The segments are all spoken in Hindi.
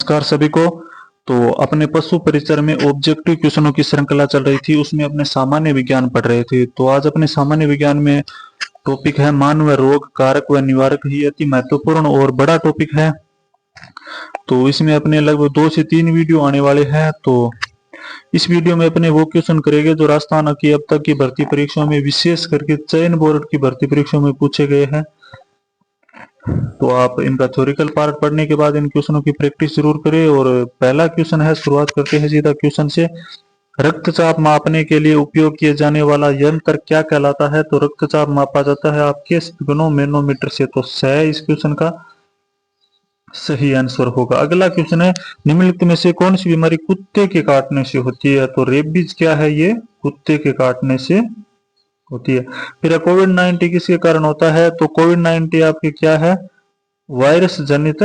नमस्कार सभी को। तो अपने पशु परिचर में ऑब्जेक्टिव क्वेश्चनों की श्रृंखला चल रही थी, उसमें अपने सामान्य विज्ञान पढ़ रहे थे। तो आज अपने सामान्य विज्ञान में टॉपिक है मानव रोग कारक व निवारक। ही अति महत्वपूर्ण और बड़ा टॉपिक है। तो इसमें अपने लगभग 2 से 3 वीडियो आने वाले हैं। तो इस वीडियो में अपने वो क्वेश्चन करेंगे जो राजस्थान की अब तक की भर्ती परीक्षाओं में, विशेष करके चयन बोर्ड की भर्ती परीक्षाओं में पूछे गए हैं। तो आप इनका थ्योरिकल पार्ट पढ़ने के बाद इन क्वेश्चनों की प्रैक्टिस जरूर करें। और पहला क्वेश्चन है, शुरुआत करते हैं सीधा क्वेश्चन से। रक्तचाप मापने के लिए उपयोग किए जाने वाला यंत्र क्या कहलाता है? तो रक्तचाप मापा जाता है आपके स्पिगनो मैनोमीटर से। तो सह इस क्वेश्चन का सही आंसर होगा। अगला क्वेश्चन है, निम्नलिखित में से कौन सी बीमारी कुत्ते के काटने से होती है? तो रेबीज क्या है? ये कुत्ते के काटने से होती है। फिर कोविड 19 किसके कारण होता है? तो कोविड 19 आपके क्या है? वायरस जनित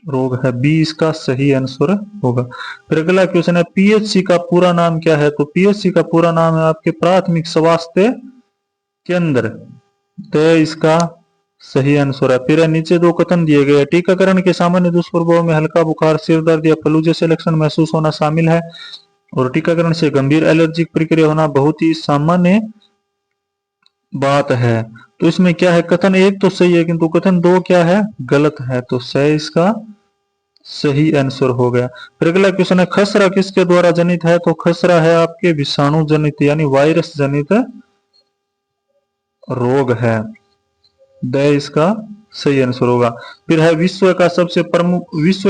रोग है। बी इसका सही आंसर होगा। फिर अगला क्वेश्चन है, पीएचसी का पूरा नाम क्या है? तो पीएचसी का पूरा नाम है आपके प्राथमिक स्वास्थ्य केंद्र। तो इसका सही आंसर है। फिर नीचे दो कथन दिए गए, टीकाकरण के सामान्य दुष्प्रभाव में हल्का बुखार, सिर दर्द या फ्लू जैसे लक्षण महसूस होना शामिल है, और टीकाकरण से गंभीर एलर्जिक प्रक्रिया होना बहुत ही सामान्य बात है। तो इसमें क्या है? कथन 1 तो सही है, किंतु कथन 2 क्या है? गलत है। तो सही इसका सही आंसर हो गया। फिर अगला क्वेश्चन है, खसरा किसके द्वारा जनित है? तो खसरा है आपके विषाणु जनित यानी वायरस जनित रोग है। द इसका सही आंसर होगा। फिर है, विश्व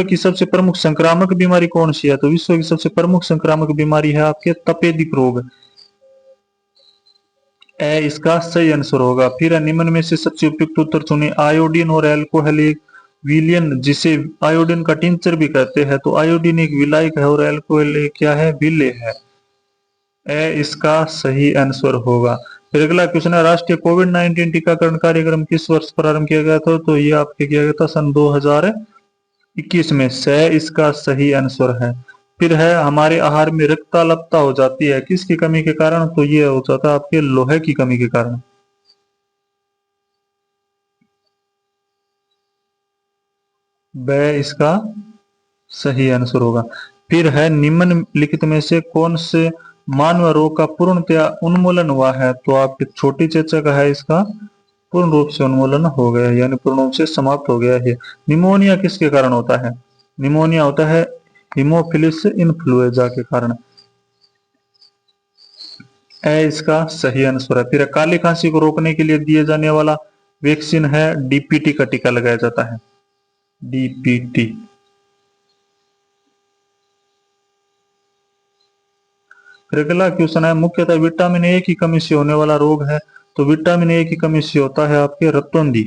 की सबसे प्रमुख संक्रामक बीमारी कौन सी है? तो विश्व की सबसे प्रमुख संक्रामक बीमारी है आपके तपेदिक रोग। ए इसका सही आंसर होगा। फिर निम्न में से सबसे उपयुक्त उत्तर चुने। आयोडीन और अल्कोहल एक विलयन, जिसे आयोडीन का टिंचर भी कहते हैं। तो आयोडीन एक विलायक है और अल्कोहल एक क्या है? विलेय है। ए इसका सही आंसर होगा। फिर अगला क्वेश्चन है, राष्ट्रीय कोविड 19 टीकाकरण कार्यक्रम किस वर्ष प्रारंभ किया गया था? तो ये आपके किया गया था सन 2021 में। से इसका सही आंसर है। फिर है, हमारे आहार में रक्ताल्पता हो जाती है किसकी कमी के कारण? तो ये हो जाता है आपके लोहे की कमी के कारण। ब इसका सही आंसर होगा। फिर है, निम्नलिखित में से कौन से मानव रोग का पूर्णतया उन्मूलन हुआ है? तो आपके छोटी चेचक है, इसका पूर्ण रूप से उन्मूलन हो गया है, यानी पूर्ण रूप से समाप्त हो गया है। निमोनिया किसके कारण होता है? निमोनिया होता है हीमोफिलिस इन्फ्लुएंजा के कारण। ए इसका सही आंसर है। फिर काली खांसी को रोकने के लिए दिए जाने वाला वैक्सीन है, डीपीटी का टीका लगाया जाता है। डीपीटी। फिर अगला क्वेश्चन है, मुख्यतः विटामिन ए की कमी से होने वाला रोग है। तो विटामिन ए की कमी से होता है आपके रतौंधी।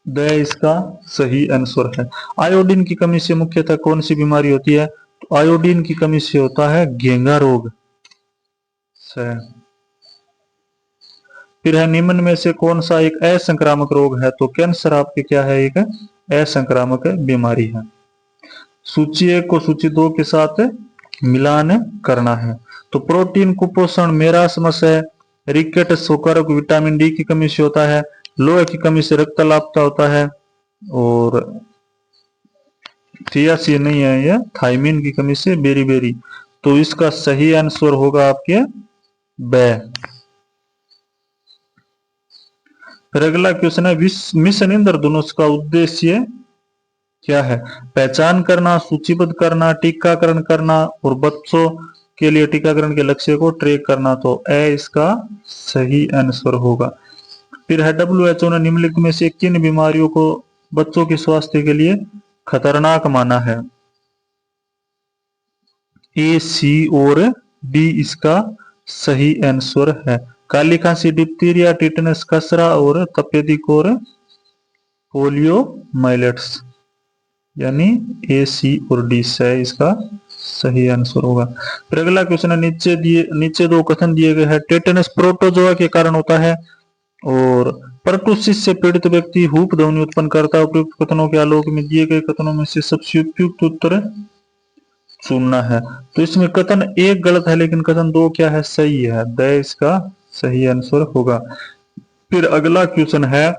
द इसका सही आंसर है। आयोडीन की कमी से मुख्यतः कौन सी बीमारी होती है? तो आयोडीन की कमी से होता है घेंगा रोग। फिर है, निम्न में से कौन सा एक असंक्रामक रोग है? तो कैंसर आपके क्या है? एक असंक्रामक बीमारी है। सूची 1 को सूची 2 के साथ मिलान करना है। तो प्रोटीन कुपोषण, मेरास्मस है, रिकेट सोकर विटामिन डी की कमी से होता है, लोहे की कमी से रक्तलापता होता है, और थियासी नहीं है, ये थायमिन की कमी से बेरी। तो इसका सही आंसर होगा आपके ब। फिर अगला क्वेश्चन है, मिशन इंद्रधनुष का उद्देश्य क्या है? पहचान करना, सूचीबद्ध करना, टीकाकरण करना, और बच्चों के लिए टीकाकरण के लक्ष्य को ट्रैक करना। तो ए इसका सही आंसर होगा। फिर है, WHO ने निम्नलिखित में से किन बीमारियों को बच्चों के स्वास्थ्य के लिए खतरनाक माना है? ए, सी और डी इसका सही आंसर है। काली खांसी, डिप्थीरिया, टिटनस, खसरा और तपेदिक और पोलियो माइलेट्स, यानी ए, सी और डी से इसका सही आंसर होगा। फिर अगला क्वेश्चन है, नीचे दो कथन दिए गए हैं। टेटनस प्रोटोजोआ के कारण होता है, और परटूसिस से पीड़ित व्यक्ति हुप ध्वनि उत्पन्न करता है। उपयुक्त कथनों के आलोक में दिए गए कथनों में से सबसे उपयुक्त उत्तर चुनना है। तो इसमें कथन 1 गलत है, लेकिन कथन 2 क्या है? सही है। द इसका सही आंसर होगा। फिर अगला क्वेश्चन है,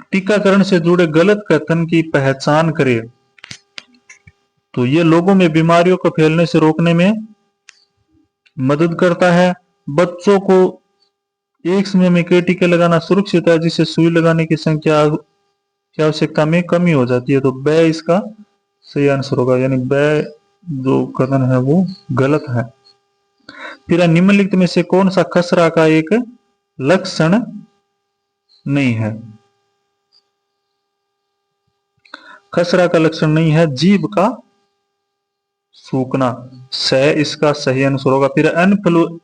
टीकाकरण से जुड़े गलत कथन की पहचान करे। तो ये लोगों में बीमारियों को फैलने से रोकने में मदद करता है। बच्चों को एक समय में कई टीके लगाना सुरक्षित है, जिससे सुई लगाने की संख्या की आवश्यकता में कमी हो जाती है। तो ब इसका सही आंसर होगा, यानी ब जो कथन है वो गलत है। फिर निम्नलिखित में से कौन सा खसरा का एक लक्षण नहीं है? खसरा का लक्षण नहीं है जीभ का सूखना, स इसका सही आंसर होगा। फिर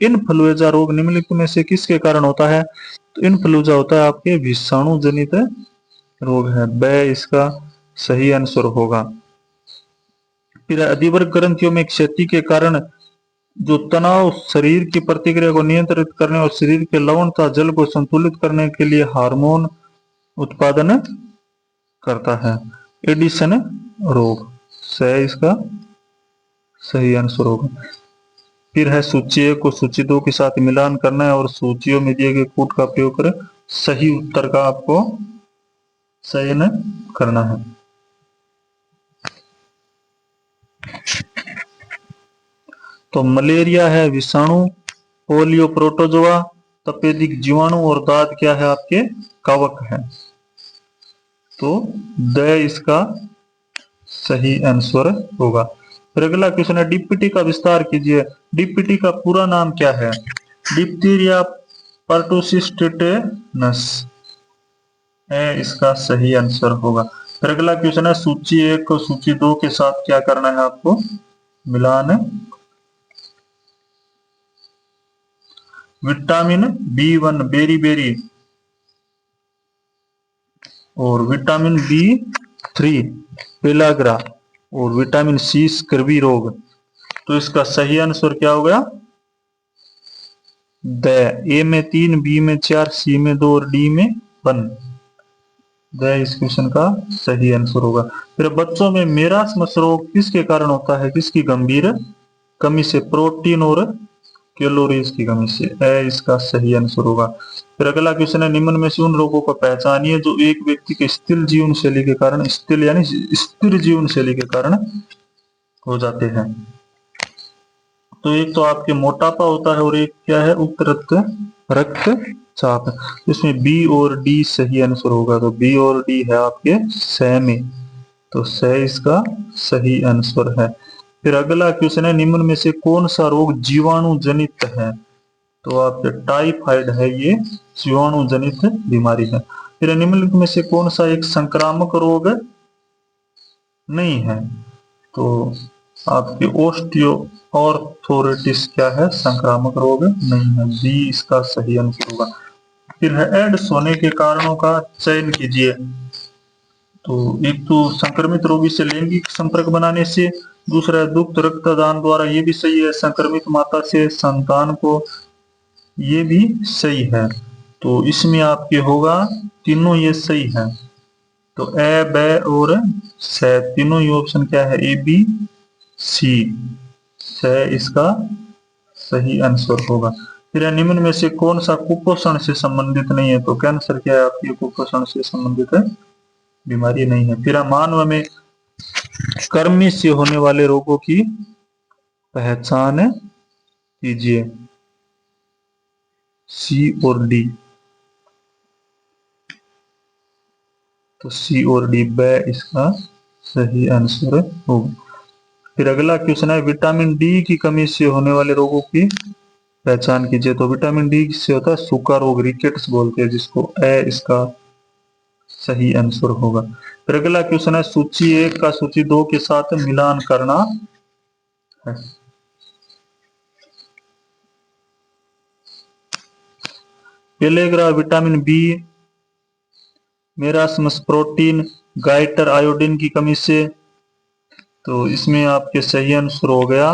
इन्फ्लुएंजा रोग निम्नलिखित में से किसके कारण होता है? तो इन्फ्लुएंजा होता है आपके विषाणु जनित रोग है, ब इसका सही आंसर होगा। फिर अधिवर्ग ग्रंथियों में क्षति के कारण जो तनाव शरीर की प्रतिक्रिया को नियंत्रित करने और शरीर के लवण तथा जल को संतुलित करने के लिए हार्मोन उत्पादन करता है, एडिशन रोग, स इसका सही आंसर होगा। फिर है सूची 1 को सूची 2 के साथ मिलान करना है और सूचियों में दिए गए कोड का प्रयोग कर सही उत्तर का आपको चयन करना है। तो मलेरिया है विषाणु, पोलियो प्रोटोजोआ, तपेदिक जीवाणु और दाद क्या है आपके कवक है। तो द इसका सही आंसर होगा। फिर अगला क्वेश्चन है डीपीटी का विस्तार कीजिए। डीपीटी का पूरा नाम क्या है? डिप्थीरिया पर्टुसिस टेटेनस है इसका सही आंसर होगा। फिर अगला क्वेश्चन है सूची 1 को सूची 2 के साथ क्या करना है आपको? मिलान। विटामिन B1 बेरी बेरी और विटामिन B3 पेलाग्रा और विटामिन C स्कर्वी रोग। तो इसका सही आंसर क्या होगा? द। ए में 3, बी में 4, सी में 2 और डी में 1। द इस क्वेश्चन का सही आंसर होगा। फिर बच्चों में मेरास्मस रोग किसके कारण होता है? किसकी गंभीर कमी से? प्रोटीन और कैलोरीज की कमी से। इसका सही आंसर होगा। फिर अगला क्वेश्चन है निम्न में से उन रोगों को पहचानिए जो एक व्यक्ति के स्थिर जीवन शैली के कारण, स्थिर यानी स्थिर जीवन शैली के कारण हो जाते हैं। तो एक तो आपके मोटापा होता है और एक क्या है? उच्च रक्तचाप। इसमें बी और डी सही आंसर होगा। तो बी और डी है आपके स में, तो स इसका सही आंसर है। फिर अगला क्वेश्चन है निम्न में से कौन सा रोग जीवाणु जनित है? तो आपके टाइफाइड है, ये जीवाणु जनित बीमारी है। फिर निम्नलिखित में से कौन सा एक संक्रामक रोग नहीं है? तो आपके ओस्टियो ऑर्थोरिटिस क्या है? संक्रामक रोग नहीं है, बी इसका सही आंसर होगा। फिर है एड्स होने के कारणों का चयन कीजिए। तो एक तो संक्रमित रोगी से लैंगिक संपर्क बनाने से, दूसरा है दुग्ध रक्तदान द्वारा, ये भी सही है। संक्रमित माता से संतान को, ये भी सही है। तो इसमें आपके होगा तीनों ये सही है। तो ए, ब और स तीनों ही ऑप्शन क्या है? ए बी सी, स इसका सही आंसर होगा। फिर निम्न में से कौन सा कुपोषण से संबंधित नहीं है? तो कैंसर क्या है आपके कुपोषण से संबंधित है बीमारी नहीं है। फिर मानव में कृमि से होने वाले रोगों की पहचान कीजिए, सी और डी। तो सी और डी, ब इसका सही आंसर होगा। फिर अगला क्वेश्चन है विटामिन डी की कमी से होने वाले रोगों की पहचान कीजिए। तो विटामिन डी से होता है सूखा रोग, रिकेट्स बोलते हैं जिसको, ए इसका सही आंसर होगा। फिर अगला क्वेश्चन है सूची 1 का सूची 2 के साथ मिलान करना है। Pellagra vitamin B, marasmus protein, goitre iodine की कमी से। तो इसमें आपके सही आंसर हो गया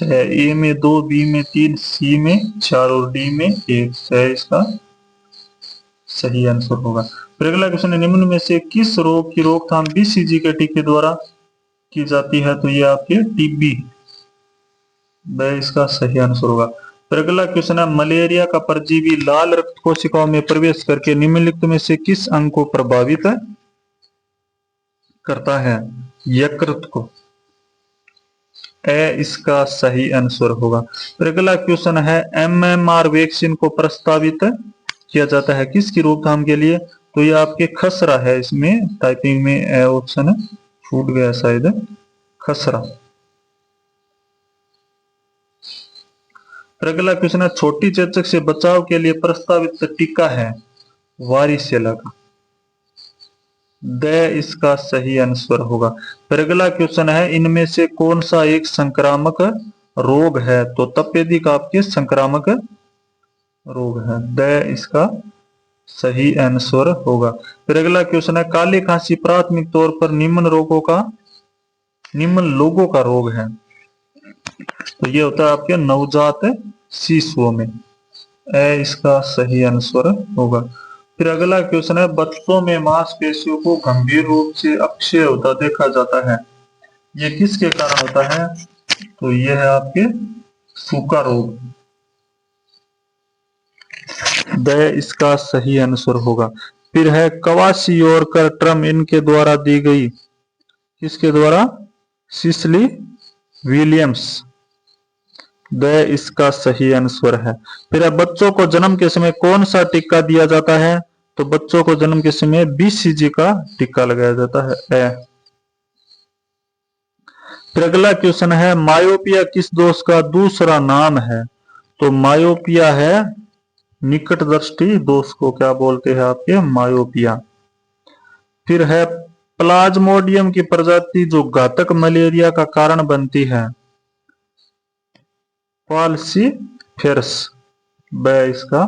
ए में 2, बी में 3, सी में 4 और डी में 1। इसका सही आंसर होगा। फिर अगला क्वेश्चन है निम्न में से किस रोग की रोकथाम बीसीजी के टीके द्वारा की जाती है? तो ये आपके टीबी, इसका सही आंसर होगा। फिर अगला क्वेश्चन है, मलेरिया का परजीवी लाल रक्त कोशिकाओं में प्रवेश करके निम्नलिखित में से किस अंग को प्रभावित करता है? यकृत को। ए इसका सही आंसर होगा। फिर अगला क्वेश्चन है, एमएमआर वैक्सीन को प्रस्तावित किया जाता है किसकी रोकथाम के लिए? तो ये आपके खसरा है, इसमें टाइपिंग में ए ऑप्शन छूट गया शायद, खसरा। फिर अगला क्वेश्चन है, छोटी चेचक से बचाव के लिए प्रस्तावित टीका है वारीसेला का। द इसका सही आंसर होगा। फिर अगला क्वेश्चन है, इनमें से कौन सा एक संक्रामक रोग है? तो तपेदिक आपके संक्रामक रोग है। द इसका सही आंसर होगा। फिर अगला क्वेश्चन है, काली खांसी प्राथमिक तौर पर निम्न लोगों का रोग है। तो ये होता है आपके नवजात शिशुओं में। ए इसका सही आंसर होगा। फिर अगला क्वेश्चन है, बच्चों में मांसपेशियों को गंभीर रूप से अक्षय होता देखा जाता है, ये किसके कारण होता है? तो ये है आपके सूखा रोग। द इसका सही आंसर होगा। फिर है, क्वासियोरकर टर्म इनके द्वारा दी गई, किसके द्वारा? Sicily Williams. द इसका सही आंसर है। फिर है, बच्चों को जन्म के समय कौन सा टीका दिया जाता है? तो बच्चों को जन्म के समय बीसीजी का टीका लगाया जाता है। ए। फिर अगला क्वेश्चन है, मायोपिया किस दोष का दूसरा नाम है? तो मायोपिया है निकट दृष्टि दोष को क्या बोलते हैं आपके? मायोपिया। फिर है, प्लाज्मोडियम की प्रजाति जो घातक मलेरिया का कारण बनती है, फाल्सीफेरस। ब इसका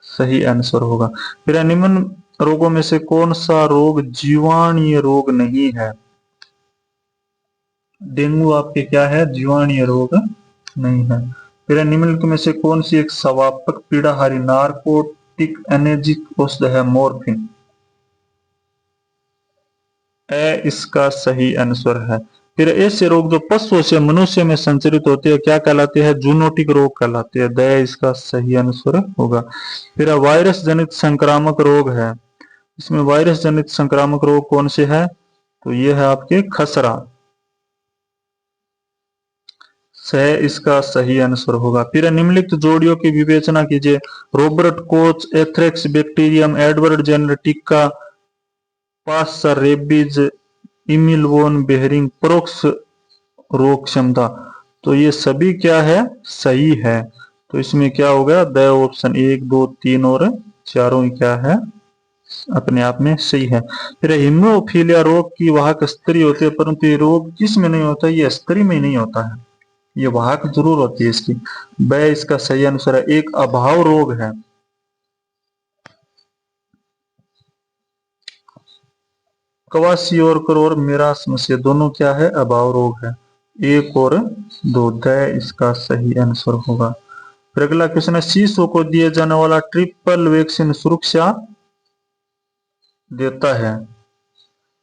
सही आंसर होगा। फिर निम्न रोगों में से कौन सा रोग जीवाणुय रोग नहीं है? डेंगू आपके क्या है? जीवाणुय रोग नहीं है। फिर निम्नलिखित में से कौन सी एक स्वापक पीड़ाहारी नार्कोटिक एनर्जिक औषध है? मॉर्फिन। ए इसका सही आंसर है। फिर ऐसे रोग जो पशुओं से मनुष्य में संचरित होते हैं क्या कहलाते हैं? जूनोटिक रोग कहलाते हैं। द इसका सही आंसर होगा। फिर वायरस जनित संक्रामक रोग है, इसमें वायरस जनित संक्रामक रोग कौन से है? तो ये है आपके खसरा। सह इसका सही आंसर होगा। फिर निम्नलिखित जोड़ियों की विवेचना कीजिए। Robert Koch, anthrax bacterium, Edward Jenner टिक्का, Pasteur rabies, Emil von Behring परोक्ष रोग क्षमता। तो ये सभी क्या है? सही है। तो इसमें क्या होगा? द ऑप्शन 1, 2, 3 और चारों क्या है? अपने आप में सही है। फिर हीमोफीलिया रोग की वाहक स्त्री होती है, परंतु ये रोग किस में नहीं होता? ये स्त्री में नहीं होता है, ये वाहक जरूर होती है इसकी। ब इसका सही आंसर है। एक अभाव रोग है। क्वासियोरकर और मेरास्मस ये दोनों क्या है? अभाव रोग है। 1 और 2 द इसका सही आंसर होगा। फिर अगला क्वेश्चन है, शिशु को दिए जाने वाला ट्रिपल वैक्सीन सुरक्षा देता है,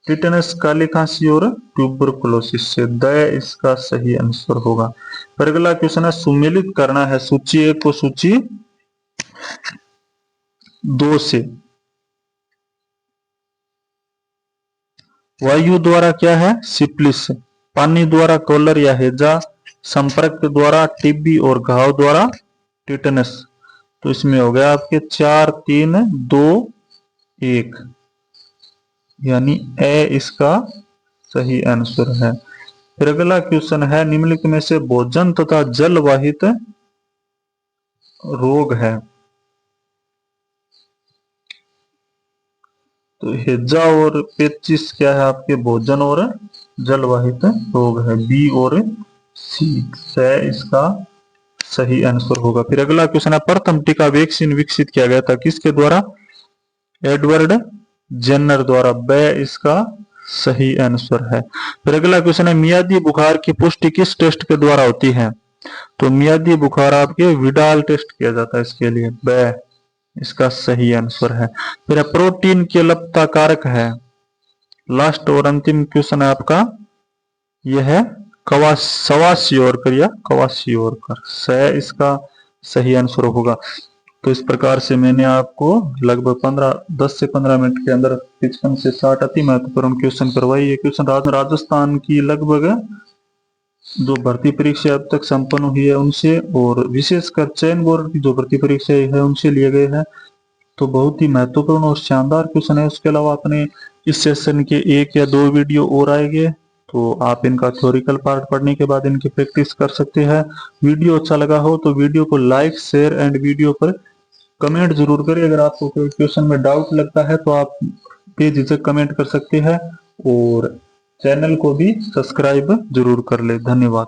टिटेनस, काली खांसी और ट्यूबरकुलोसिस से। द इसका सही आंसर होगा। फिर अगला क्वेश्चन है, सुमेलित करना है सूची 1 को सूची 2 से। वायु द्वारा क्या है? सिप्लिस, पानी द्वारा कॉलर या हैजा, संपर्क द्वारा टीबी और घाव द्वारा टिटेनस। तो इसमें हो गया आपके 4, 3, 2, 1, यानी ए इसका सही आंसर है। फिर अगला क्वेश्चन है, निम्नलिखित में से भोजन तथा जल वाहित रोग है। तो हेजा और पेचिस क्या है आपके? भोजन और जलवाहित रोग है। बी और सी से इसका सही आंसर होगा। फिर अगला क्वेश्चन है, प्रथम टीका वैक्सीन विकसित किया गया था किसके द्वारा? एडवर्ड जेनर द्वारा। ब इसका सही आंसर है। फिर अगला क्वेश्चन है, मियादी बुखार की पुष्टि किस टेस्ट के द्वारा होती है? तो मियादी बुखार आपके विडाल टेस्ट किया जाता है इसके लिए। ब इसका सही आंसर है। फिर प्रोटीन की लपता कारक है। लास्ट और अंतिम क्वेश्चन है आपका, यह है कवासियोरकर या कवासियोरकर। स इसका सही आंसर होगा। तो इस प्रकार से मैंने आपको लगभग 10 से 15 मिनट के अंदर 55 से 60 अति महत्वपूर्ण क्वेश्चन करवाई। ये क्वेश्चन राजस्थान की लगभग जो भर्ती परीक्षा अब तक संपन्न हुई है उनसे, और विशेषकर चयन बोर्ड की जो भर्ती परीक्षा है उनसे लिए गए हैं। तो बहुत ही महत्वपूर्ण और शानदार क्वेश्चन है। उसके अलावा अपने इस सेशन के 1 या 2 वीडियो और आएंगे, तो आप इनका थ्योरिकल पार्ट पढ़ने के बाद इनकी प्रैक्टिस कर सकते हैं। वीडियो अच्छा लगा हो तो वीडियो को लाइक, शेयर एंड वीडियो पर कमेंट जरूर करें। अगर आपको कोई क्वेश्चन में डाउट लगता है तो आप बेझिझक कमेंट कर सकते हैं, और चैनल को भी सब्सक्राइब जरूर कर ले। धन्यवाद।